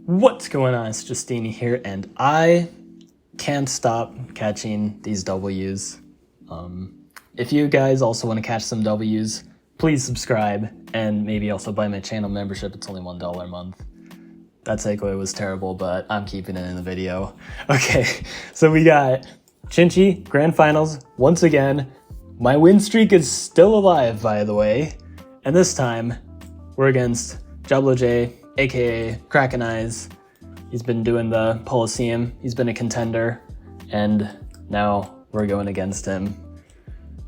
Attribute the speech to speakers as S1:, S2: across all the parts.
S1: What's going on? It's Justeeni here, and I can't stop catching these W's. If you guys also want to catch some W's, please subscribe, and maybe also buy my channel membership. It's only $1 a month. That segue was terrible, but I'm keeping it in the video. Okay, so we got Xin-xi Grand Finals once again. My win streak is still alive, by the way, and this time we're against Jablo J, aka Kraken Eyes. He's been doing the Polyseum, he's been a contender, and now we're going against him.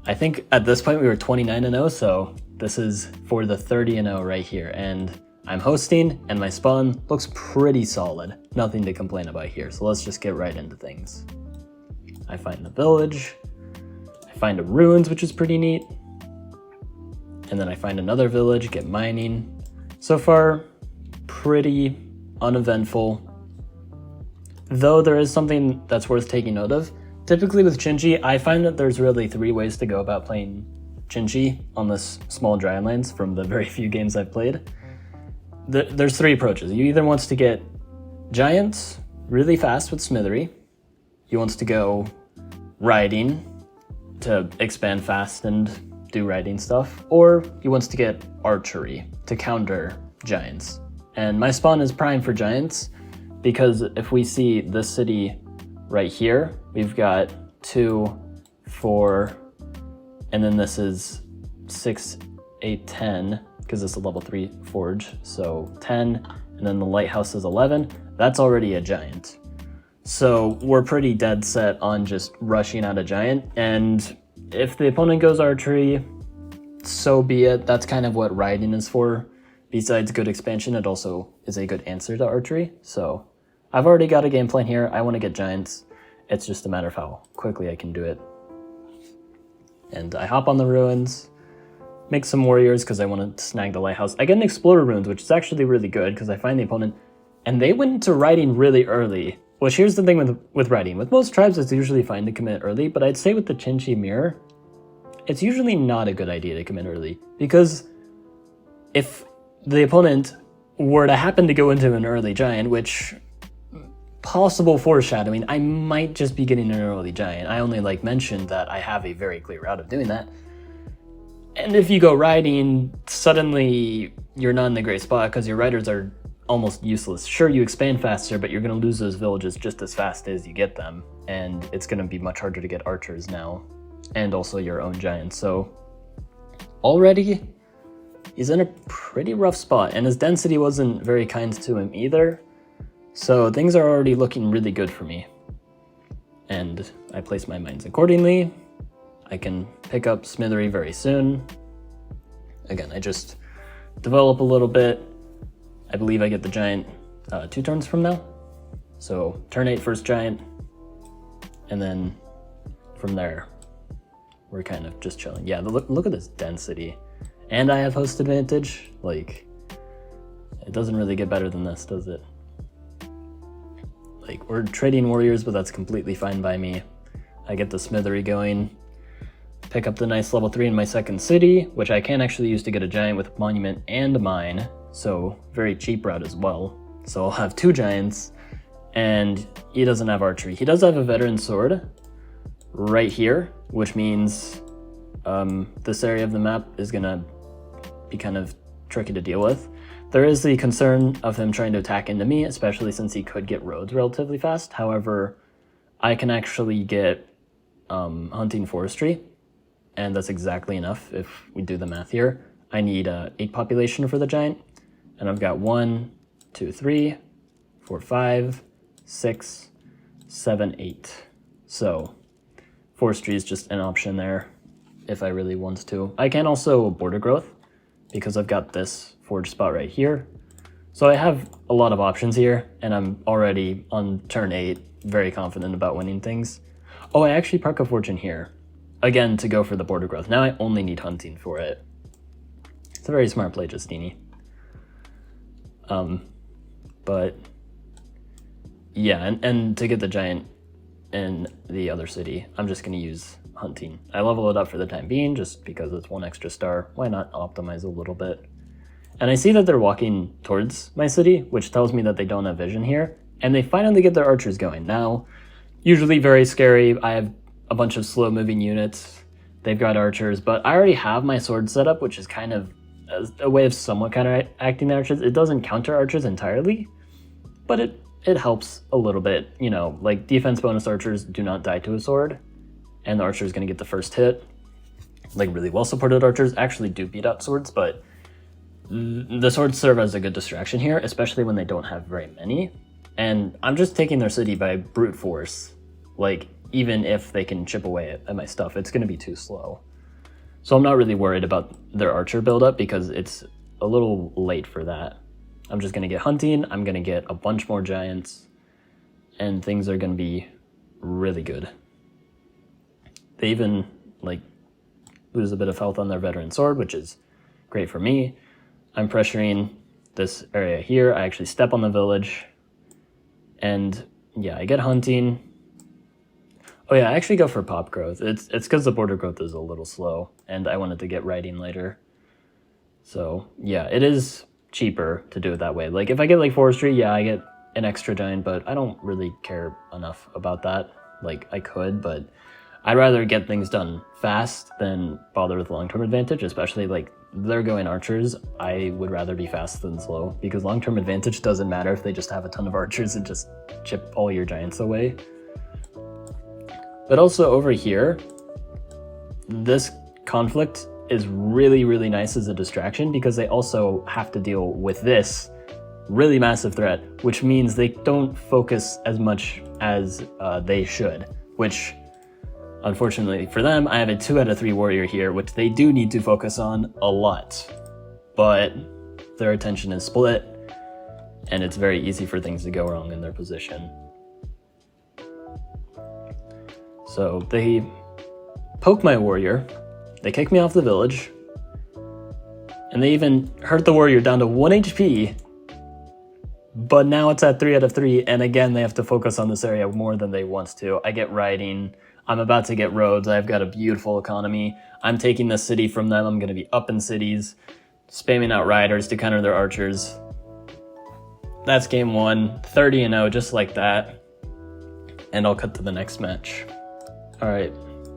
S1: I think at this point we were 29-0, so this is for the 30-0 right here, and I'm hosting, and my spawn looks pretty solid. Nothing to complain about here, so let's just get right into things. I find the village, I find a ruins, which is pretty neat, and then I find another village, get mining. So far, pretty uneventful, though there is something that's worth taking note of. Typically with Xin-xi, I find that there's really 3 ways to go about playing Xin-xi on this small dry lands from the very few games I've played. There's 3 approaches. You either want to get giants really fast with Smithery, you want to go riding to expand fast and do riding stuff, or you want to get archery to counter giants. And my spawn is prime for giants because if we see this city right here, we've got 2, 4, and then this is 6, 8, 10, because it's a level 3 forge, so 10, and then the lighthouse is 11. That's already a giant. So we're pretty dead set on just rushing out a giant, and if the opponent goes archery, so be it. That's kind of what riding is for. Besides good expansion, it also is a good answer to archery. So I've already got a game plan here. I want to get giants. It's just a matter of how quickly I can do it. And I hop on the ruins, make some warriors because I want to snag the lighthouse. I get an explorer ruins, which is actually really good because I find the opponent, and they went into riding really early. Which here's the thing with riding. With most tribes, it's usually fine to commit early, but I'd say with the Xin-xi mirror, it's usually not a good idea to commit early, because if the opponent were to happen to go into an early giant, which possible foreshadowing, I might just be getting an early giant. I only mentioned that I have a very clear route of doing that. And if you go riding, suddenly you're not in a great spot because your riders are almost useless. Sure, you expand faster, but you're going to lose those villages just as fast as you get them. And it's going to be much harder to get archers now, and also your own giants. So already he's in a pretty rough spot, and his density wasn't very kind to him either. So things are already looking really good for me. And I place my mines accordingly. I can pick up Smithery very soon. Again, I just develop a little bit. I believe I get the giant 2 turns from now. So turn 8 first giant, and then from there, we're kind of just chilling. Yeah, look at this density. And I have host advantage. It doesn't really get better than this, does it? We're trading warriors, but that's completely fine by me. I get the Smithery going, pick up the nice level 3 in my second city, which I can actually use to get a giant with monument and mine, so very cheap route as well. So I'll have 2 giants, and he doesn't have archery. He does have a veteran sword right here, which means this area of the map is gonna be kind of tricky to deal with. There is the concern of him trying to attack into me, especially since he could get roads relatively fast. However, I can actually get hunting forestry, and that's exactly enough if we do the math here. I need 8 population for the giant, and I've got 1, 2, 3, 4, 5, 6, 7, 8. So forestry is just an option there if I really want to. I can also border growth because I've got this forge spot right here. So I have a lot of options here, and I'm already on turn 8 very confident about winning things. Oh, I actually park a fortune here, again, to go for the border growth. Now I only need hunting for it. It's a very smart play, Justeeni. But yeah, and to get the giant in the other city, I'm just going to use hunting. I level it up for the time being just because it's 1 extra star. Why not optimize a little bit? And I see that they're walking towards my city, which tells me that they don't have vision here. And they finally get their archers going. Now, usually very scary. I have a bunch of slow-moving units. They've got archers, but I already have my sword set up, which is kind of a way of somewhat counteracting the archers. It doesn't counter archers entirely, but it helps a little bit. You know, like defense bonus archers do not die to a sword, and the archer is going to get the first hit. Like really well-supported archers actually do beat up swords, but the swords serve as a good distraction here, especially when they don't have very many. And I'm just taking their city by brute force. Like, even if they can chip away at my stuff, it's going to be too slow. So I'm not really worried about their archer buildup because it's a little late for that. I'm just going to get hunting, I'm going to get a bunch more giants, and things are going to be really good. They even, like, lose a bit of health on their veteran sword, which is great for me. I'm pressuring this area here. I actually step on the village, and yeah, I get hunting. Oh yeah, I actually go for pop growth. It's because the border growth is a little slow, and I wanted to get writing later. So yeah, it is cheaper to do it that way. Like if I get like forestry, yeah, I get an extra giant, but I don't really care enough about that. Like I could, but I'd rather get things done fast than bother with long-term advantage, especially like they're going archers. I would rather be fast than slow because long-term advantage doesn't matter if they just have a ton of archers and just chip all your giants away. But also over here, this conflict is really, really nice as a distraction because they also have to deal with this really massive threat, which means they don't focus as much as they should, which unfortunately for them, I have a 2 out of 3 warrior here, which they do need to focus on a lot, but their attention is split and it's very easy for things to go wrong in their position. So they poke my warrior, they kick me off the village, and they even hurt the warrior down to 1 HP, but now it's at 3 out of 3, and again they have to focus on this area more than they want to. I get riding, I'm about to get roads, I've got a beautiful economy, I'm taking the city from them, I'm going to be up in cities, spamming out riders to counter their archers. That's game 1, 30-0, just like that, and I'll cut to the next match. Alright,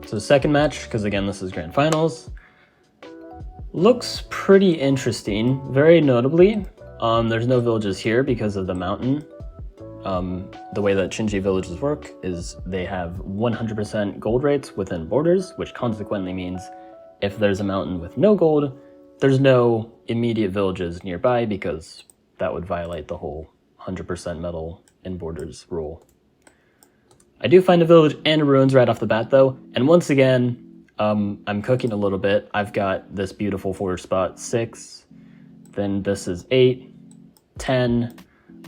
S1: so second match, because again this is grand finals, looks pretty interesting. Very notably, there's no villages here because of the mountain. The way that Xin-xi villages work is they have 100% gold rates within borders, which consequently means if there's a mountain with no gold, there's no immediate villages nearby because that would violate the whole 100% metal in borders rule. I do find a village and ruins right off the bat though, and once again, I'm cooking a little bit. I've got this beautiful forage spot, 6, then this is 8, 10,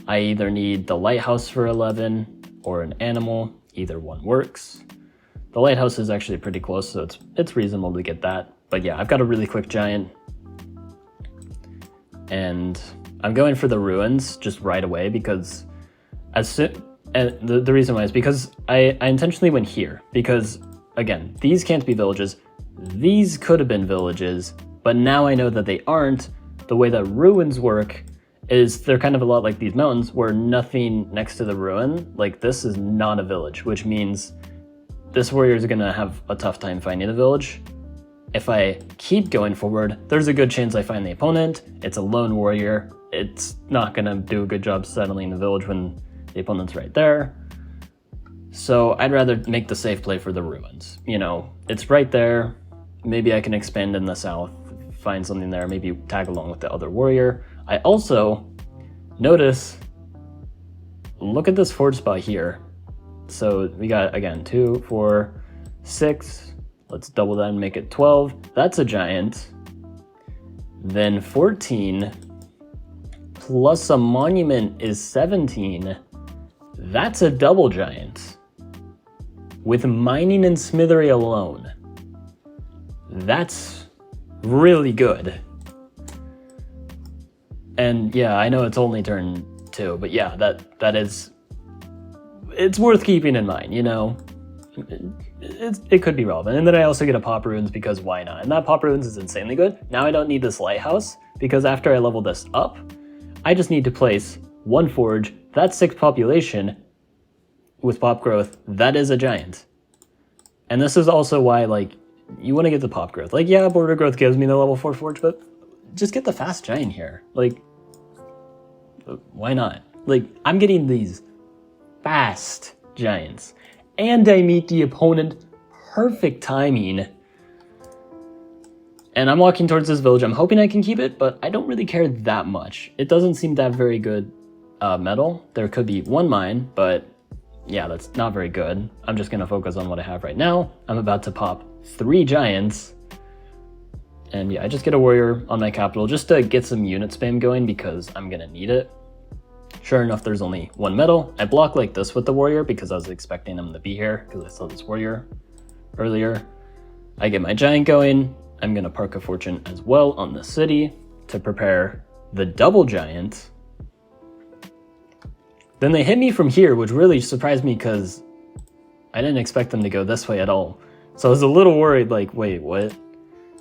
S1: I either need the lighthouse for 11 or an animal, either one works. The lighthouse is actually pretty close, so it's reasonable to get that, but yeah, I've got a really quick giant, and I'm going for the ruins just right away because and the reason why is because I intentionally went here because, again, these can't be villages. These could have been villages, but now I know that they aren't. The way that ruins work is they're kind of a lot like these mountains where nothing next to the ruin, like this is not a village, which means this warrior is going to have a tough time finding a village. If I keep going forward, there's a good chance I find the opponent. It's a lone warrior. It's not going to do a good job settling the village when the opponent's right there. So I'd rather make the safe play for the ruins. You know, it's right there. Maybe I can expand in the south, find something there, maybe tag along with the other warrior. I also notice, look at this forge spot here. So we got, again, 2, 4, 6. Let's double that and make it 12. That's a giant. Then 14 plus a monument is 17. That's a double giant. With mining and smithery alone. That's really good. And yeah, I know it's only turn 2, but yeah, that is, it's worth keeping in mind, you know? it could be relevant. And then I also get a Pop Ruins because why not? And that Pop Ruins is insanely good. Now I don't need this Lighthouse because after I level this up, I just need to place 1 Forge, that's 6 population with Pop Growth, that is a Giant. And this is also why, like, you want to get the Pop Growth. Like, yeah, Border Growth gives me the level 4 Forge, but just get the fast Giant here. Like, why not? Like, I'm getting these fast Giants. And I meet the opponent perfect timing. And I'm walking towards this village. I'm hoping I can keep it, but I don't really care that much. It doesn't seem to have very good metal. There could be 1 mine, but yeah, that's not very good. I'm just gonna focus on what I have right now. I'm about to pop 3 Giants. And yeah, I just get a warrior on my capital just to get some unit spam going because I'm gonna need it. Sure enough, there's only 1 metal. I block like this with the warrior because I was expecting him to be here because I saw this warrior earlier. I get my Giant going. I'm gonna park a fortune as well on the city to prepare the double Giant. Then they hit me from here, which really surprised me because I didn't expect them to go this way at all. So I was a little worried, like, wait, what?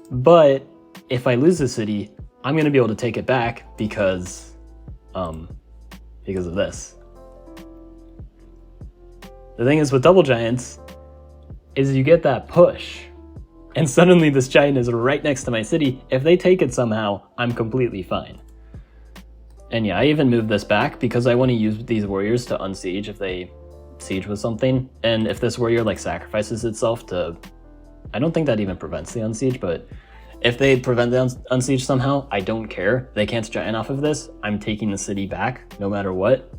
S1: But if I lose the city, I'm gonna be able to take it back because of this. The thing is with double Giants is you get that push. And suddenly this Giant is right next to my city. If they take it somehow, I'm completely fine. And yeah, I even moved this back because I want to use these warriors to unsiege if they siege with something. And if this warrior like sacrifices itself to, I don't think that even prevents the unsiege, but if they prevent the unsiege somehow, I don't care. They can't Giant off of this. I'm taking the city back no matter what.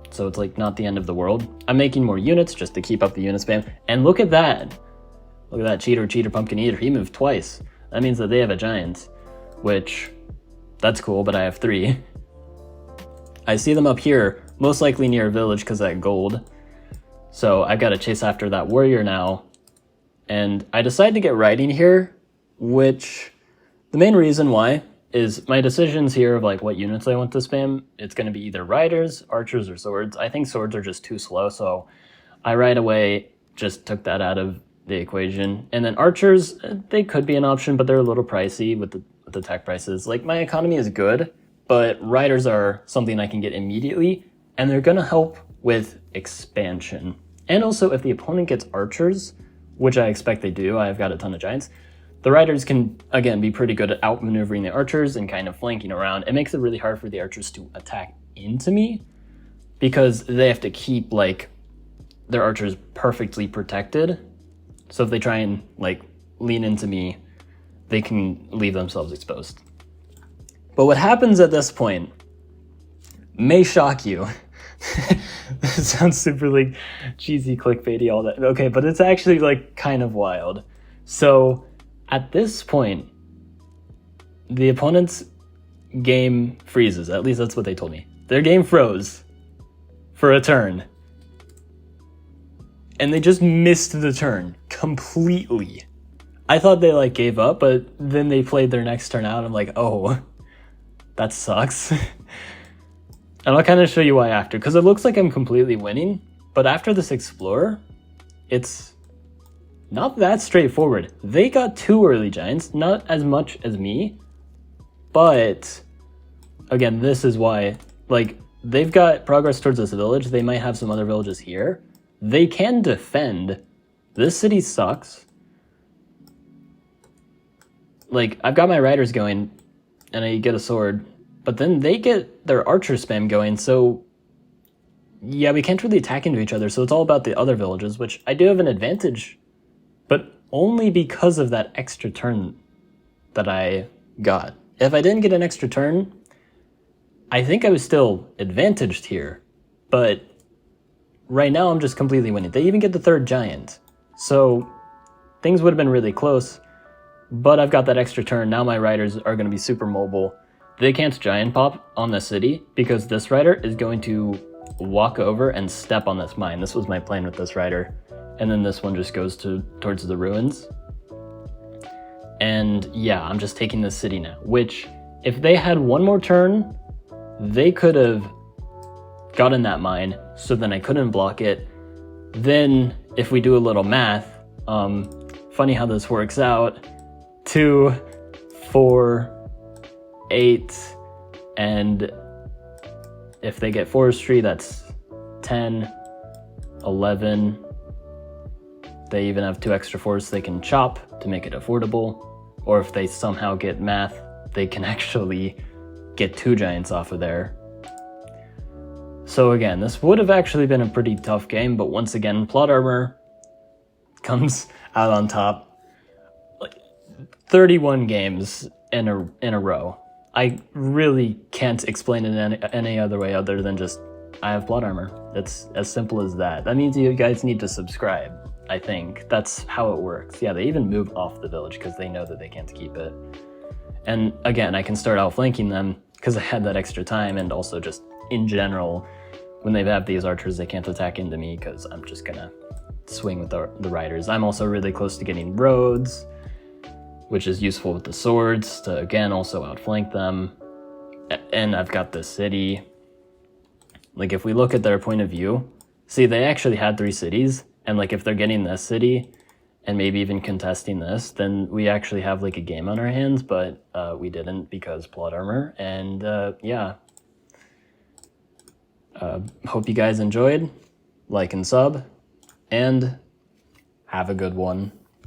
S1: So it's like not the end of the world. I'm making more units just to keep up the unit spam. And look at that. Look at that cheater, pumpkin eater. He moved twice. That means that they have a Giant, which that's cool, but I have 3. I see them up here, most likely near a village because of that gold. So I've got to chase after that warrior now. And I decide to get riding here, which the main reason why is my decisions here of like what units I want to spam. It's going to be either riders, archers, or swords. I think swords are just too slow, so I right away just took that out of the equation. And then archers, they could be an option, but they're a little pricey with the tech prices. Like my economy is good, but riders are something I can get immediately, and they're gonna help with expansion. And also if the opponent gets archers, which I expect they do, I've got a ton of Giants, the riders can, again, be pretty good at outmaneuvering the archers and kind of flanking around. It makes it really hard for the archers to attack into me because they have to keep like their archers perfectly protected. So if they try and like lean into me, they can leave themselves exposed. But what happens at this point may shock you. This sounds super like cheesy, clickbaity, all that. Okay, but it's actually like kind of wild. So at this point, the opponent's game freezes. At least that's what they told me. Their game froze for a turn. And they just missed the turn completely. I thought they like gave up, but then they played their next turn out. I'm like, oh, that sucks. And I'll kind of show you why after, because it looks like I'm completely winning, but after this Explorer, it's not that straightforward. They got 2 early Giants, not as much as me, but again, this is why, like, they've got progress towards this village. They might have some other villages here. They can defend. This city sucks. Like, I've got my riders going, and I get a sword, but then they get their archer spam going, so yeah, we can't really attack into each other, so it's all about the other villages, which I do have an advantage, but only because of that extra turn that I got. If I didn't get an extra turn, I think I was still advantaged here, but right now I'm just completely winning. They even get the 3rd Giant, so things would have been really close, but I've got that extra turn. Now my riders are going to be super mobile. They can't Giant pop on the city because this rider is going to walk over and step on this mine. This was my plan with this rider. And then this one just goes towards the ruins. And yeah, I'm just taking this city now, which if they had one more turn, they could have gotten that mine, so then I couldn't block it. Then if we do a little math, funny how this works out, 2, 4, 8, and if they get forestry, that's 10, 11. They even have 2 extra forests they can chop to make it affordable. Or if they somehow get math, they can actually get 2 giants off of there. So again, this would have actually been a pretty tough game, but once again, plot armor comes out on top. Like 31 games in a row. I really can't explain it in any other way other than just, I have plot armor. It's as simple as that. That means you guys need to subscribe, I think. That's how it works. Yeah, they even move off the village because they know that they can't keep it. And again, I can start outflanking them because I had that extra time, and also just in general, when they have these archers, they can't attack into me because I'm just gonna swing with the riders. I'm also really close to getting roads, which is useful with the swords to, again, also outflank them. And I've got the city. Like, if we look at their point of view, see, they actually had 3 cities, and like if they're getting this city and maybe even contesting this, then we actually have like a game on our hands, but we didn't because plot armor. And yeah. Hope you guys enjoyed. Like and sub, and have a good one.